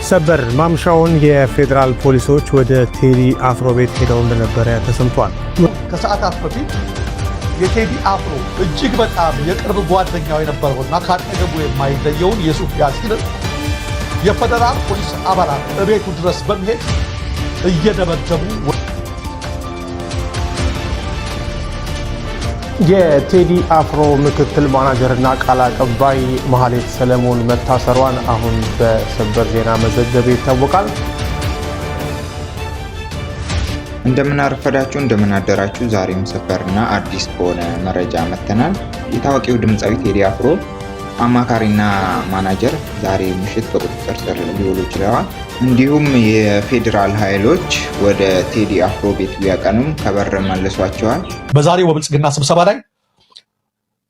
ሰበር ማምሻውን የፌደራል ፖሊሶች ወደ ቴዲ አፍሮ ቤት ሄደው እንደነበረ ተሰምቷል። ከሰዓታት በፊት የቴዲ አፍሮ እጅግ በጣም የቅርብ ጓደኛው የነበረውና ካጠገቡ የማይለየውን የሱፍ ያሲንን የፌደራል ፖሊስ አባላት እቤቱ ድረስ በመሄድ እየደበደቡ የቴዲ አፍሮ ምክትል ማናጀርና ቃል አቀባይ መሐሌት ሰለሞን መታሰሯን አሁን በሰበር ዜና መዘገብ ይታወቃል። እንደምን አረፈዳችሁ እንደምን አደራችሁ። ዛሬም ሰበርና አዲስ በሆነ መረጃ መተናል። የታዋቂው ድምፃዊ ቴዲ አፍሮ አማካሪና ማናጀር ዛሬ ምሽት በቁጥጥር ስር ሊውሉ ችለዋል። እንዲሁም የፌዴራል ኃይሎች ወደ ቴዲ አፍሮ ቤት ቢያቀኑም ከበር መልሷቸዋል። በዛሬው በብልጽግና ስብሰባ ላይ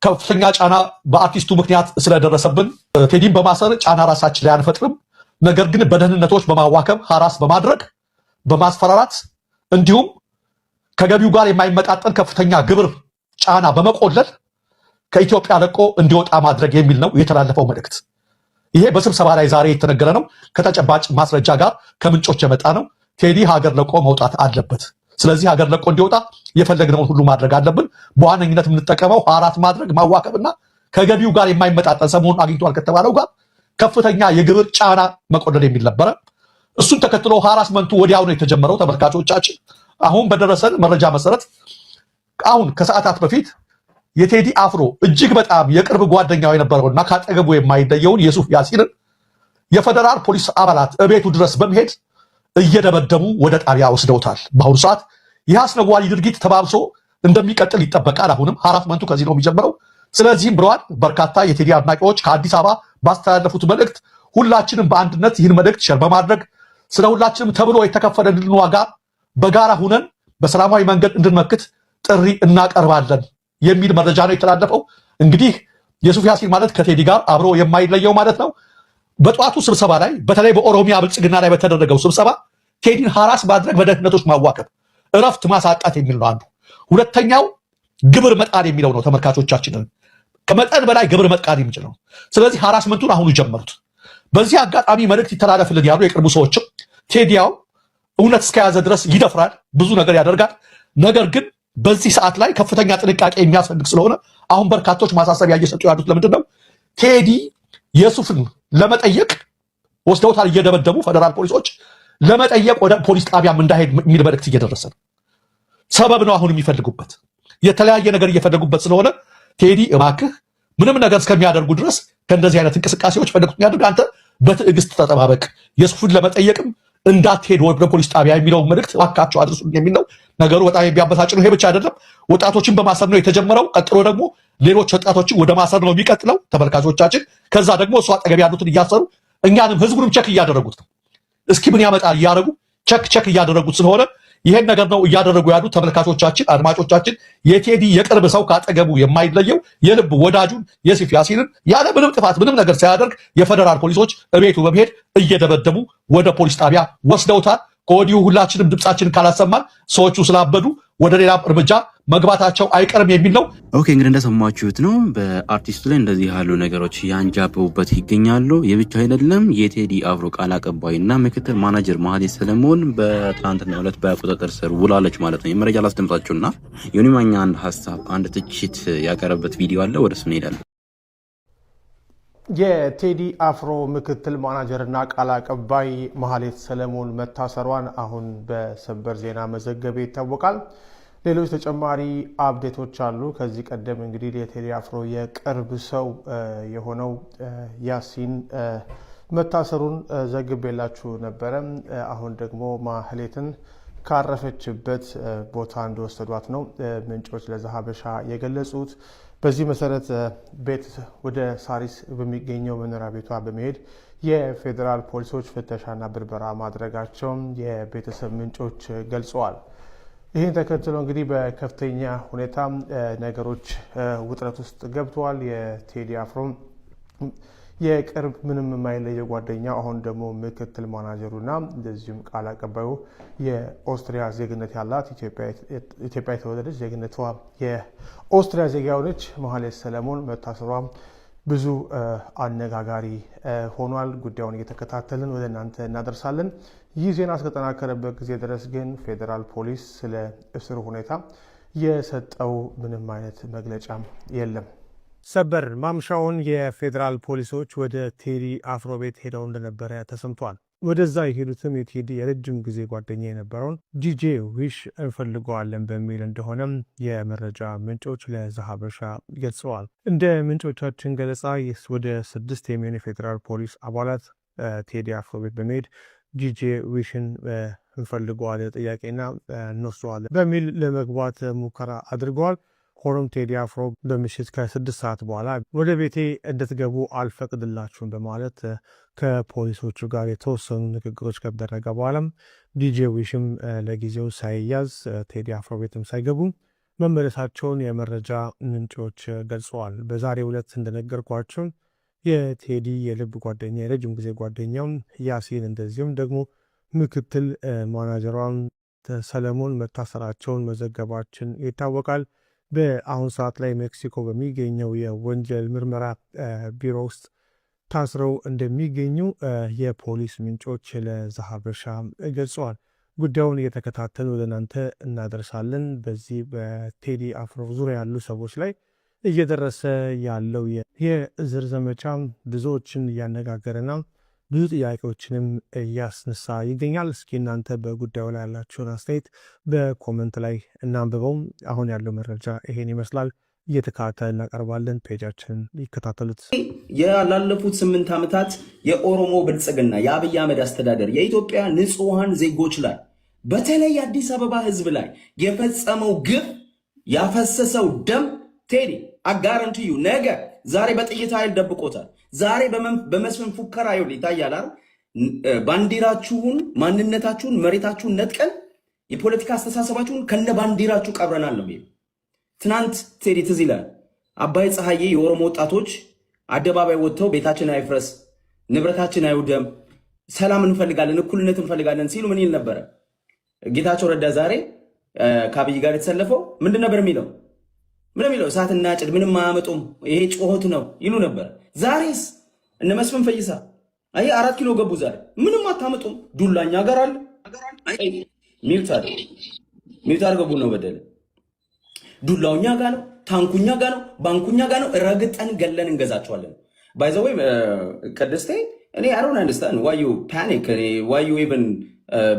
ከፍተኛ ጫና በአርቲስቱ ምክንያት ስለደረሰብን ቴዲን በማሰር ጫና ራሳችን ላይ አንፈጥርም፣ ነገር ግን በደህንነቶች በማዋከብ ሐራስ በማድረግ በማስፈራራት እንዲሁም ከገቢው ጋር የማይመጣጠን ከፍተኛ ግብር ጫና በመቆለል ከኢትዮጵያ ለቆ እንዲወጣ ማድረግ የሚል ነው የተላለፈው መልእክት። ይሄ በስብሰባ ላይ ዛሬ የተነገረ ነው። ከተጨባጭ ማስረጃ ጋር ከምንጮች የመጣ ነው። ቴዲ ሀገር ለቆ መውጣት አለበት። ስለዚህ ሀገር ለቆ እንዲወጣ የፈለግነውን ሁሉ ማድረግ አለብን። በዋነኝነት የምንጠቀመው ሐራስ ማድረግ ማዋከብና ከገቢው ጋር የማይመጣጠን ሰሞኑን አግኝቷል ከተባለው ጋር ከፍተኛ የግብር ጫና መቆለል የሚል ነበረ። እሱን ተከትሎ ሐራስመንቱ ወዲያው ነው የተጀመረው። ተመልካቾቻችን አሁን በደረሰን መረጃ መሰረት አሁን ከሰዓታት በፊት የቴዲ አፍሮ እጅግ በጣም የቅርብ ጓደኛው የነበረውና ካጠገቡ የማይለየውን የሱፍ ያሲንን የፌደራል ፖሊስ አባላት እቤቱ ድረስ በመሄድ እየደበደቡ ወደ ጣቢያ ወስደውታል። በአሁኑ ሰዓት ይህ አስነዋሪ ድርጊት ተባብሶ እንደሚቀጥል ይጠበቃል። አሁንም ሐራስመንቱ ከዚህ ነው የሚጀምረው። ስለዚህም ብለዋል በርካታ የቴዲ አድናቂዎች ከአዲስ አበባ ባስተላለፉት መልእክት ሁላችንም በአንድነት ይህን መልእክት ሸር በማድረግ ስለ ሁላችንም ተብሎ የተከፈለልን ዋጋ በጋራ ሁነን በሰላማዊ መንገድ እንድንመክት ጥሪ እናቀርባለን የሚል መረጃ ነው የተላለፈው። እንግዲህ የሱፍ ያሲን ማለት ከቴዲ ጋር አብሮ የማይለየው ማለት ነው። በጠዋቱ ስብሰባ ላይ በተለይ በኦሮሚያ ብልጽግና ላይ በተደረገው ስብሰባ ቴዲን ሐራስ ማድረግ፣ በደህንነቶች ማዋከብ፣ እረፍት ማሳጣት የሚል ነው አንዱ። ሁለተኛው ግብር መጣል የሚለው ነው። ተመልካቾቻችንን ከመጠን በላይ ግብር መጣል የሚችል ነው። ስለዚህ ሐራስመንቱን አሁኑ ጀመሩት። በዚህ አጋጣሚ መልእክት ይተላለፍልን ያሉ የቅርቡ ሰዎችም ቴዲያው እውነት እስከያዘ ድረስ ይደፍራል፣ ብዙ ነገር ያደርጋል። ነገር ግን በዚህ ሰዓት ላይ ከፍተኛ ጥንቃቄ የሚያስፈልግ ስለሆነ አሁን በርካቶች ማሳሰቢያ እየሰጡ ያሉት ለምንድን ነው? ቴዲ የሱፍን ለመጠየቅ ወስደውታል እየደበደቡ ፌደራል ፖሊሶች ለመጠየቅ ወደ ፖሊስ ጣቢያም እንዳይሄድ የሚል መልእክት እየደረሰ ነው። ሰበብ ነው አሁን የሚፈልጉበት፣ የተለያየ ነገር እየፈለጉበት ስለሆነ ቴዲ እባክህ ምንም ነገር እስከሚያደርጉ ድረስ ከእንደዚህ አይነት እንቅስቃሴዎች ፈለጉት የሚያደርግ አንተ በትዕግስት ተጠባበቅ፣ የሱፍን ለመጠየቅም እንዳትሄድ ወደ ፖሊስ ጣቢያ የሚለው መልእክት እባካችሁ አድርሱ የሚል ነው። ነገሩ በጣም የሚያበሳጭ ነው። ይሄ ብቻ አይደለም፣ ወጣቶችን በማሰር ነው የተጀመረው። ቀጥሎ ደግሞ ሌሎች ወጣቶችን ወደ ማሰር ነው የሚቀጥለው ተመልካቾቻችን። ከዛ ደግሞ እሱ አጠገብ ያሉትን እያሰሩ እኛንም ህዝቡንም ቸክ እያደረጉት ነው። እስኪ ምን ያመጣል እያደረጉ ቸክ እያደረጉት ስለሆነ ይሄን ነገር ነው እያደረጉ ያሉት ተመልካቾቻችን፣ አድማጮቻችን። የቴዲ የቅርብ ሰው ካጠገቡ የማይለየው የልብ ወዳጁን የሱፍ ያሲንን ያለ ምንም ጥፋት ምንም ነገር ሳያደርግ የፌደራል ፖሊሶች እቤቱ በመሄድ እየደበደቡ ወደ ፖሊስ ጣቢያ ወስደውታል። ከወዲሁ ሁላችንም ድምጻችንን ካላሰማን ሰዎቹ ስላበዱ ወደ ሌላ እርምጃ መግባታቸው አይቀርም የሚል ነው። ኦኬ እንግዲህ እንደሰማችሁት ነው። በአርቲስቱ ላይ እንደዚህ ያሉ ነገሮች ያንጃበቡበት ይገኛሉ። የብቻ አይደለም። የቴዲ አፍሮ ቃል አቀባይና ምክትል ማናጀር መሐሌት ሰለሞን በትናንትናው ዕለት በቁጥጥር ስር ውላለች ማለት ነው። የመረጃ ላስደምጣችሁና ዮኒ ማኛ አንድ ሀሳብ አንድ ትችት ያቀረበት ቪዲዮ አለ። ወደሱ እንሄዳለን። የቴዲ አፍሮ ምክትል ማናጀርና ቃል አቀባይ መሐሌት ሰለሞን መታሰሯን አሁን በሰበር ዜና መዘገብ ይታወቃል። ሌሎች ተጨማሪ አፕዴቶች አሉ። ከዚህ ቀደም እንግዲህ የቴዲ አፍሮ የቅርብ ሰው የሆነው ያሲን መታሰሩን ዘግቤላችሁ ነበረ። አሁን ደግሞ ማህሌትን ካረፈችበት ቦታ እንደወሰዷት ነው ምንጮች ለዛሀበሻ የገለጹት። በዚህ መሰረት ቤት ወደ ሳሪስ በሚገኘው መኖሪያ ቤቷ በመሄድ የፌዴራል ፖሊሶች ፍተሻና ብርበራ ማድረጋቸውን የቤተሰብ ምንጮች ገልጸዋል። ይህን ተከትሎ እንግዲህ በከፍተኛ ሁኔታ ነገሮች ውጥረት ውስጥ ገብተዋል። የቴዲ አፍሮ የቅርብ ምንም የማይለየው ጓደኛው አሁን ደግሞ ምክትል ማናጀሩና እንደዚሁም ቃል አቀባዩ የኦስትሪያ ዜግነት ያላት ኢትዮጵያ የተወለደች ዜግነቷ የኦስትሪያ ዜጋ የሆነች መሐሌት ሰለሞን መታሰሯ ብዙ አነጋጋሪ ሆኗል። ጉዳዩን እየተከታተልን ወደ እናንተ እናደርሳለን። ይህ ዜና እስከተጠናከረበት ጊዜ ድረስ ግን ፌዴራል ፖሊስ ስለ እስሩ ሁኔታ የሰጠው ምንም አይነት መግለጫ የለም። ሰበር ማምሻውን የፌዴራል ፖሊሶች ወደ ቴዲ አፍሮ ቤት ሄደው እንደነበረ ተሰምቷል። ወደዛ የሄዱትም የቴዲ የረጅም ጊዜ ጓደኛ የነበረውን ዲጄ ዊሽ እንፈልገዋለን በሚል እንደሆነም የመረጃ ምንጮች ለዛሀበሻ ገልጸዋል። እንደ ምንጮቻችን ገለጻ ወደ 6 የሚሆኑ የፌዴራል ፖሊስ አባላት ቴዲ አፍሮ ቤት በመሄድ ዲጄ ዊሽን እንፈልገዋለን ጥያቄና እንወስደዋለን በሚል ለመግባት ሙከራ አድርገዋል። ሆኖም ቴዲ አፍሮ በምሽት ከ6 ሰዓት በኋላ ወደ ቤቴ እንድትገቡ አልፈቅድላችሁም በማለት ከፖሊሶቹ ጋር የተወሰኑ ንግግሮች ከተደረገ በኋላም ዲጄ ዊሽም ለጊዜው ሳይያዝ ቴዲ አፍሮ ቤትም ሳይገቡ መመለሳቸውን የመረጃ ምንጮች ገልጸዋል። በዛሬው ዕለት እንደነገርኳቸው የቴዲ የልብ ጓደኛ የረጅም ጊዜ ጓደኛው ያሲን እንደዚሁም ደግሞ ምክትል ማናጀሯን ሰለሞን መታሰራቸውን መዘገባችን ይታወቃል። በአሁን ሰዓት ላይ ሜክሲኮ በሚገኘው የወንጀል ምርመራ ቢሮ ውስጥ ታስረው እንደሚገኙ የፖሊስ ምንጮች ለዛሀበሻ ገልጸዋል። ጉዳዩን እየተከታተሉ ወደ እናንተ እናደርሳለን። በዚህ በቴዲ አፍሮ ዙሪያ ያሉ ሰዎች ላይ እየደረሰ ያለው የእስር ዘመቻ ብዙዎችን እያነጋገረና ብዙ ጥያቄዎችንም እያስነሳ ይገኛል። እስኪ እናንተ በጉዳዩ ላይ ያላችሁን አስተያየት በኮመንት ላይ እናንብበው። አሁን ያለው መረጃ ይሄን ይመስላል። እየተከታተልን እናቀርባለን። ፔጃችንን ይከታተሉት። ያላለፉት 8 ዓመታት የኦሮሞ ብልጽግና የአብይ አህመድ አስተዳደር የኢትዮጵያ ንጹሃን ዜጎች ላይ በተለይ አዲስ አበባ ህዝብ ላይ የፈጸመው ግፍ ያፈሰሰው ደም ቴዲ አጋረንቲዩ ነገ ዛሬ በጥይት ኃይል ደብቆታል። ዛሬ በመስፍን ፉከራ ይውል ይታያል። ባንዲራችሁን፣ ማንነታችሁን፣ መሬታችሁን ነጥቀን የፖለቲካ አስተሳሰባችሁን ከነ ባንዲራችሁ ቀብረናል ነው የሚለው። ትናንት ቴዲ ትዝ ይላል አባይ ፀሐዬ የኦሮሞ ወጣቶች አደባባይ ወጥተው ቤታችን አይፍረስ፣ ንብረታችን አይውደም፣ ሰላም እንፈልጋለን፣ እኩልነት እንፈልጋለን ሲሉ ምን ይል ነበረ? ጌታቸው ረዳ ዛሬ ከአብይ ጋር የተሰለፈው ምንድን ነበር የሚለው? ምን የሚለው? እሳትና ጭድ ምንም አያመጡም፣ ይሄ ጮሆት ነው ይሉ ነበር። ዛሬስ እነ መስፍን ፈይሳ 4 ኪሎ ገቡ። ዛሬ ምንም አታመጡም፣ ዱላኛ ጋር አለ። ሚውት አድርገው ነው በደለ። ዱላውኛ ጋር ነው፣ ታንኩኛ ጋር ነው፣ ባንኩኛ ጋር ነው። ረግጠን ገለን እንገዛቸዋለን። ባይ ዘ ወይ ቅድስቴ እኔ I don't understand why you panic, why you even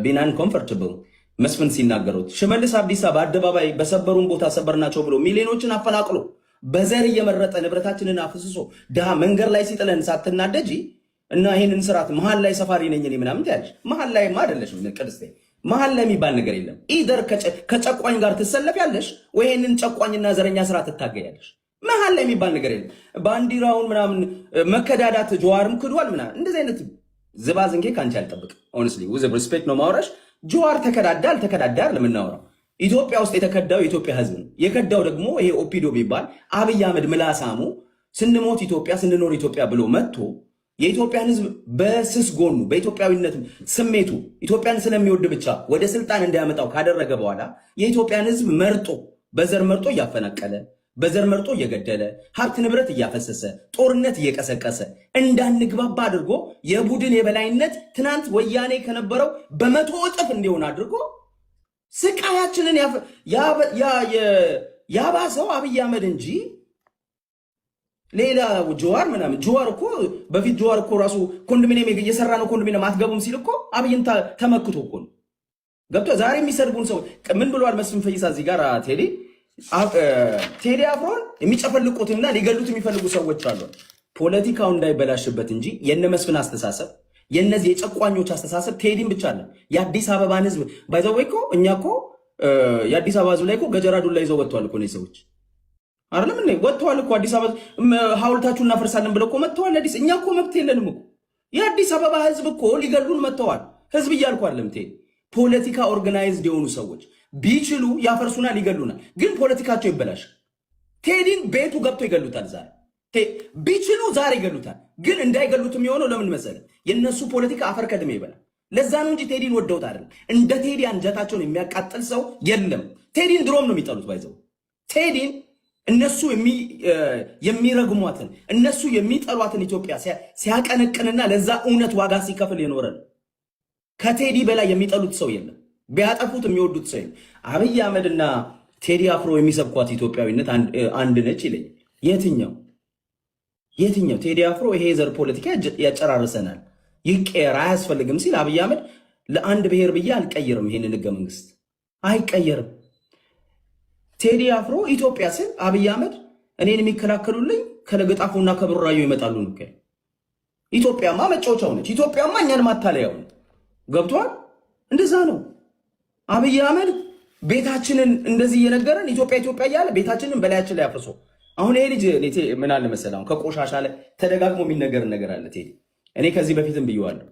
been uncomfortable መስፍን ሲናገሩት ሽመልስ አብዲሳ በአደባባይ በሰበሩን ቦታ ሰበርናቸው ብሎ ሚሊዮኖችን አፈናቅሎ በዘር እየመረጠ ንብረታችንን አፍስሶ ድሃ መንገድ ላይ ሲጥለን ሳትናደጂ እና ይሄንን ስርዓት መሀል ላይ ሰፋሪ ነኝ እኔ ምናምን ትያለሽ። መሀል ላይ አይደለሽ ቅድስቴ። መሀል ላይ የሚባል ነገር የለም። ኢደር ከጨቋኝ ጋር ትሰለፊያለሽ ወይ ይሄንን ጨቋኝና ዘረኛ ስርዓት ትታገያለሽ። መሀል ላይ የሚባል ነገር የለም። ባንዲራውን ምናምን መከዳዳት ጀዋርም ክዷል ምናምን እንደዚህ አይነት ዝባዝንኬ ካንቺ አልጠብቅም። ሆነስትሊ with respect ነው ማውራሽ። ጀዋር ተከዳዳ አልተከዳዳ ለምናወራው ኢትዮጵያ ውስጥ የተከዳው የኢትዮጵያ ህዝብ ነው። የከዳው ደግሞ ይሄ ኦፒዶ ቢባል አብይ አህመድ ምላሳሙ ስንሞት ኢትዮጵያ ስንኖር ኢትዮጵያ ብሎ መጥቶ የኢትዮጵያን ህዝብ በስስ ጎኑ በኢትዮጵያዊነት ስሜቱ ኢትዮጵያን ስለሚወድ ብቻ ወደ ስልጣን እንዲያመጣው ካደረገ በኋላ የኢትዮጵያን ህዝብ መርጦ በዘር መርጦ እያፈናቀለ በዘር መርጦ እየገደለ ሀብት ንብረት እያፈሰሰ ጦርነት እየቀሰቀሰ እንዳንግባባ አድርጎ የቡድን የበላይነት ትናንት ወያኔ ከነበረው በ100 እጥፍ እንዲሆን አድርጎ ስቃያችንን ያባሰው አብይ አህመድ እንጂ ሌላ ጀዋር ምናምን። ጀዋር እኮ በፊት ጀዋር እኮ ራሱ ኮንዶሚኒየም እየሰራ ነው ኮንዶሚኒየም አትገቡም ሲል እኮ አብይን ተመክቶ እኮ ነው ገብቶ። ዛሬ የሚሰድቡን ሰው ምን ብሏል መስፍን ፈይሳ እዚህ ጋር ቴዲ አፍሮን የሚጨፈልቁትና ሊገሉት የሚፈልጉ ሰዎች አሉ። ፖለቲካው እንዳይበላሽበት እንጂ የነ መስፍን አስተሳሰብ የነዚህ የጨቋኞች አስተሳሰብ ቴዲን ብቻ አለ የአዲስ አበባን ህዝብ ባይዘው እኮ እኛ እኮ የአዲስ አበባ ህዝብ ላይ እኮ ገጀራ ዱላ ይዘው ወጥተዋል እኮ ነው ሰዎች አይደለም እንዴ? ወጥተዋል እኮ አዲስ አበባ ሐውልታችሁን እናፈርሳለን ብለው እኮ መጥተዋል። አዲስ እኛ እኮ መብት የለንም እኮ የአዲስ አበባ ህዝብ እኮ ሊገሉን መጥተዋል። ህዝብ እያልኩ አይደለም ቴዲ። ፖለቲካ ኦርጋናይዝድ የሆኑ ሰዎች ቢችሉ ያፈርሱናል፣ ይገሉናል። ግን ፖለቲካቸው ይበላሽ። ቴዲን ቤቱ ገብቶ ይገሉታል። ዛሬ ቢችሉ ዛሬ ይገሉታል። ግን እንዳይገሉት የሚሆነው ለምን መሰለ? የነሱ ፖለቲካ አፈር ከድሜ ይበላል። ለዛ ነው እንጂ ቴዲን ወደውት አይደለም። እንደ ቴዲ አንጀታቸውን የሚያቃጥል ሰው የለም። ቴዲን ድሮም ነው የሚጠሉት። ባይዘው ቴዲን እነሱ የሚረግሟትን እነሱ የሚጠሏትን ኢትዮጵያ ሲያቀነቅንና ለዛ እውነት ዋጋ ሲከፍል የኖረ ነው። ከቴዲ በላይ የሚጠሉት ሰው የለም። ቢያጠፉት የሚወዱት ሰው የለም። አብይ አህመድና ቴዲ አፍሮ የሚሰብኳት ኢትዮጵያዊነት አንድ ነች ይለኛል። የትኛው ቴዲ አፍሮ ይሄ ዘር ፖለቲካ ያጨራርሰናል ይቀየር አያስፈልግም ሲል አብይ አህመድ ለአንድ ብሔር ብዬ አልቀይርም፣ ይሄንን ህገ መንግስት አይቀየርም። ቴዲ አፍሮ ኢትዮጵያ ስል አብይ አህመድ እኔን የሚከላከሉልኝ ከለገጣፉና ከብራዩ ይመጣሉ ነው። ኢትዮጵያማ መጫወቻው ነች። ኢትዮጵያማ እኛን ማታለያው ነው። ገብቷል? እንደዛ ነው። አብይ አህመድ ቤታችንን እንደዚህ እየነገረን ኢትዮጵያ እያለ ቤታችንን በላያችን ላይ አፍርሶ አሁን ይሄ ልጅ ምን አለ መሰለህ፣ አሁን ከቆሻሻ ላይ ተደጋግሞ የሚነገር ነገር አለ። ቴዲ እኔ ከዚህ በፊትም ብየዋለሁ።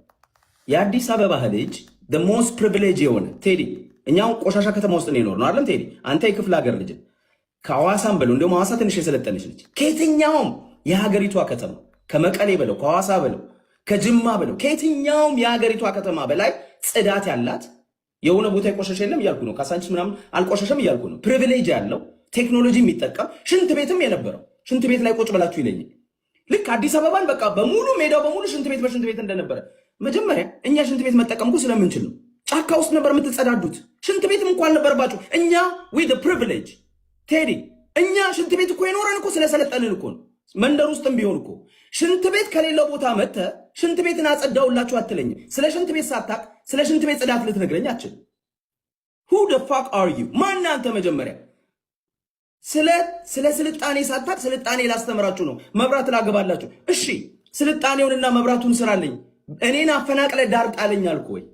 የአዲስ አበባ ልጅ the most privilege የሆነ ቴዲ እኛው ቆሻሻ ከተማ ውስጥ ነው የኖርነው አይደል ቴዲ? አንተ የክፍለ ሀገር ልጅ ከሐዋሳም በለው እንደውም ሐዋሳ ትንሽ የሰለጠነች ነች። ከየትኛውም የሀገሪቷ ከተማ ከመቀሌ በለው ከሐዋሳ በለው ከጅማ በለው ከየትኛውም የሀገሪቷ ከተማ በላይ ጽዳት ያላት የሆነ ቦታ የቆሸሸ የለም እያልኩ ነው። ካሳንቺስ ምናምን አልቆሸሸም እያልኩ ነው። ፕሪቪሌጅ ያለው ቴክኖሎጂ የሚጠቀም ሽንት ቤትም የነበረው ሽንት ቤት ላይ ቁጭ ብላችሁ ይለኛል። ልክ አዲስ አበባን በቃ በሙሉ ሜዳው በሙሉ ሽንት ቤት በሽንት ቤት እንደነበረ መጀመሪያ እኛ ሽንት ቤት መጠቀም እኮ ስለምንችል ነው። ጫካ ውስጥ ነበር የምትጸዳዱት። ሽንት ቤትም እንኳን አልነበረባችሁ። እኛ ዊዝ ፕሪቪሌጅ ቴዲ እኛ ሽንት ቤት እኮ የኖረን እኮ ስለሰለጠንን እኮ ነው። መንደር ውስጥም ቢሆን እኮ ሽንት ቤት ከሌለው ቦታ መጥተህ ሽንት ቤትን አጸዳውላችሁ አትለኝም። ስለ ሽንት ቤት ሳታቅ ስለ ሽንት ቤት ጽዳት ልትነግረኝ አትችልም። who the fuck are you? ማን አንተ? መጀመሪያ ስለ ስልጣኔ ሳታቅ ስልጣኔ ላስተምራችሁ ነው። መብራት ላገባላችሁ። እሺ ስልጣኔውንና መብራቱን ስራልኝ። እኔን አፈናቅለ ዳር ጣለኝ አልኩ ወይ?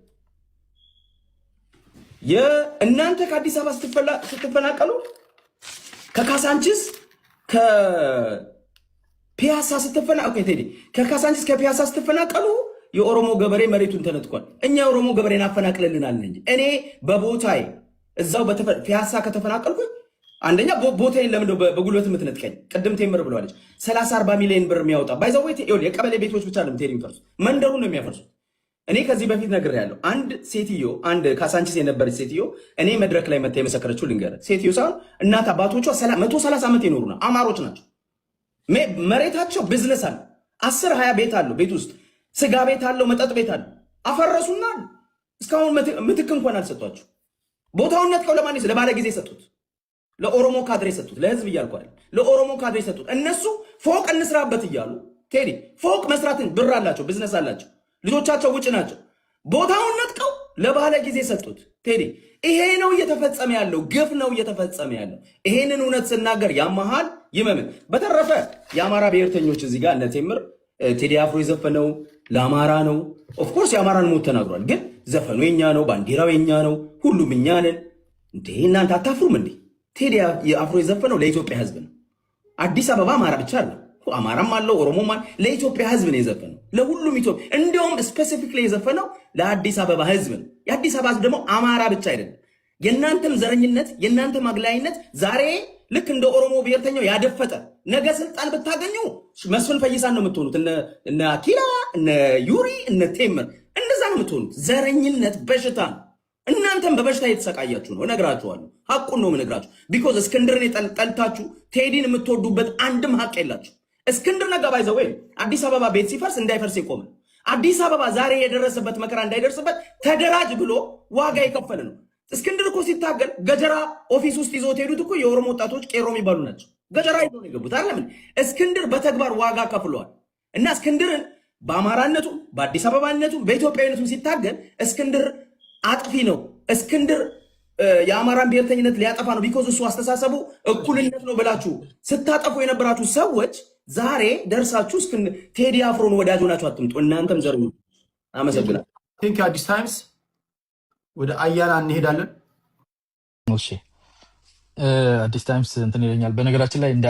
እናንተ ከአዲስ አበባ ስትፈናቀሉ ከካሳንቺስ ከፒያሳ ከካሳንቺስ ከፒያሳ ስትፈናቀሉ የኦሮሞ ገበሬ መሬቱን ተነጥቋል። እኛ የኦሮሞ ገበሬን አፈናቅለልናል እንጂ እኔ በቦታዬ እዛው ፒያሳ ከተፈናቀልኩኝ አንደኛ ቦታዬን ለምንድነው በጉልበት የምትነጥቀኝ? ቅድም ቴምር ብለዋለች 30-40 ሚሊዮን ብር የሚያወጣ ባይዘው የቀበሌ ቤቶች ብቻ ነው የሚፈርሱ፣ መንደሩን ነው የሚያፈርሱት። እኔ ከዚህ በፊት ነግሬያለሁ። አንድ ካሳንቺስ የነበረች ሴትዮ እኔ መድረክ ላይ መታ የመሰከረችው ልንገርህ። ሴትዮ ሳይሆን እናት አባቶቿ 130 ዓመት የኖሩና አማሮች ናቸው። መሬታቸው ቢዝነስ አለ፣ 10-20 ቤት አለው። ቤት ውስጥ ስጋ ቤት አለው፣ መጠጥ ቤት አለው። አፈረሱና እስካሁን ምትክ እንኳን አልሰጧቸው። ቦታውን ነጥቀው ለማን ለባለ ጊዜ ሰጡት? ለኦሮሞ ካድሬ ሰጡት። ለህዝብ እያልኩ አይደል፣ ለኦሮሞ ካድሬ ሰጡት። እነሱ ፎቅ እንስራበት እያሉ ቴዲ ፎቅ መስራትን ብር አላቸው፣ ቢዝነስ አላቸው። ልጆቻቸው ውጭ ናቸው። ቦታውን ነጥቀው ለባለ ጊዜ ሰጡት። ቴዲ ይሄ ነው እየተፈጸመ ያለው፣ ግፍ ነው እየተፈጸመ ያለው። ይሄንን እውነት ስናገር ያመሃል ይመምን። በተረፈ የአማራ ብሔርተኞች እዚህ ጋር እነ ቴምር ቴዲ አፍሮ የዘፈነው ለአማራ ነው። ኦፍኮርስ የአማራን ሞት ተናግሯል። ግን ዘፈኑ የኛ ነው፣ ባንዲራው የኛ ነው፣ ሁሉም እኛ ነን። እንዴ እናንተ አታፍሩም እንዴ? ቴዲ አፍሮ የዘፈነው ለኢትዮጵያ ህዝብ ነው። አዲስ አበባ አማራ ብቻ አለ፣ አማራም አለው፣ ኦሮሞም አለ። ለኢትዮጵያ ህዝብ ነው የዘፈነው፣ ለሁሉም ኢትዮጵያ። እንዲያውም ስፔሲፊክሊ የዘፈነው ለአዲስ አበባ ህዝብ ነው። የአዲስ አበባ ህዝብ ደግሞ አማራ ብቻ አይደለም። የእናንተም ዘረኝነት የእናንተም አግላይነት ዛሬ ልክ እንደ ኦሮሞ ብሔርተኛው ያደፈጠ ነገ ስልጣን ብታገኙ መስፍን ፈይሳን ነው የምትሆኑት። እነ አኪላ እነ ዩሪ እነ ቴምር እንደዛ ነው የምትሆኑት። ዘረኝነት በሽታ ነው። እናንተም በበሽታ የተሰቃያችሁ ነው። እነግራችኋለሁ። ሐቁን ነው የምነግራችሁ። ቢኮዝ እስክንድርን ጠልታችሁ ቴዲን የምትወዱበት አንድም ሐቅ የላችሁ። እስክንድር ነጋ ባይዘው ወይ አዲስ አበባ ቤት ሲፈርስ እንዳይፈርስ የቆመ አዲስ አበባ ዛሬ የደረሰበት መከራ እንዳይደርስበት ተደራጅ ብሎ ዋጋ የከፈለ ነው። እስክንድር እኮ ሲታገል ገጀራ ኦፊስ ውስጥ ይዞት ሄዱት እኮ የኦሮሞ ወጣቶች ቄሮ የሚባሉ ናቸው። ገጀራ ይዞ ነው የገቡት አይደለም። እስክንድር በተግባር ዋጋ ከፍሏል። እና እስክንድርን በአማራነቱ በአዲስ አበባነቱ በኢትዮጵያዊነቱ ሲታገል እስክንድር አጥፊ ነው። እስክንድር የአማራን ብሔርተኝነት ሊያጠፋ ነው። ቢኮዝ እሱ አስተሳሰቡ እኩልነት ነው ብላችሁ ስታጠፉ የነበራችሁ ሰዎች ዛሬ ደርሳችሁ ቴዲ አፍሮን ወዳጅ ሆናችሁ አትምጡ። እናንተም ዘር አመሰግናለሁ። ቲንክ አዲስ ታይምስ ወደ አያና እንሄዳለን። እሺ አዲስ ታይምስ እንትን ይለኛል። በነገራችን ላይ እንደ